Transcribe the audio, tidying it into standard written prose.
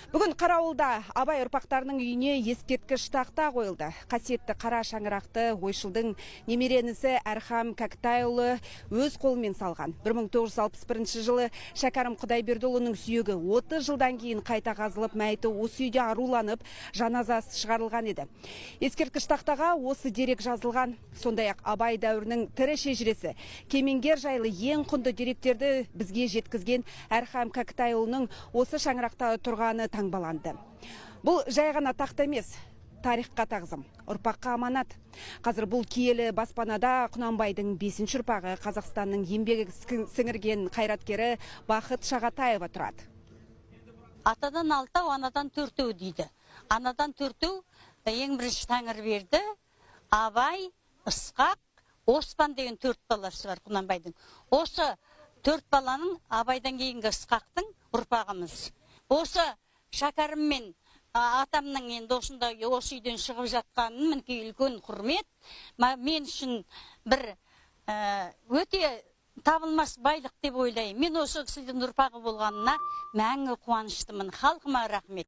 Бүгін Қарауылда Абай ұрпақтарының үйіне ескерткіш тақта қойылды. Қасиетті қара шаңырақты ойшылдың немеренісі Әрхам Кәкітайұлы өз қолымен салған. 1961 жылы Шәкәрім Құдайбердіұлының сүйегі 30 жылдан кейін қайта қазылып, мәйіті осы үйде аруланып, жаназасы шығарылған еді. Ескерткіш тақтаға осы дерек жазылған. Сондай-ақ Абай дәуірінің тірі шежіресі, кемеңгер жайлы ең құнды деректерді бізге жеткізген Әрхам Кәкітайұлының осы шаңырақта тұрғаны таңбаланды. Бұл жай ғана тақта емес, тарихқа тағзым, ұрпаққа аманат. Қазір бұл киелі баспанада Құнанбайдың 5-ші ұрпағы, Қазақстанның еңбек сіңірген қайраткері Бақыт Шағатаева тұрады. Атадан 6, анадан 4 дейді. Анадан 4 ең бірінші Тәңір берді. Абай, Ысқақ, Оспан деген 4 баласы бар Құнанбайдың. Осы 4 баланың Абайдан кейінгі Ысқақтың ұрпағымыз. Осы Шәкәрім мен атамның енді осында осы үйден шығып жатқанын мінекей үлкен құрмет. Мен үшін бір өте табылмас байлық деп ойлаймын. Мен осы кісінің ұрпағы болғанына мәңгі қуаныштымын. Халқыма рахмет.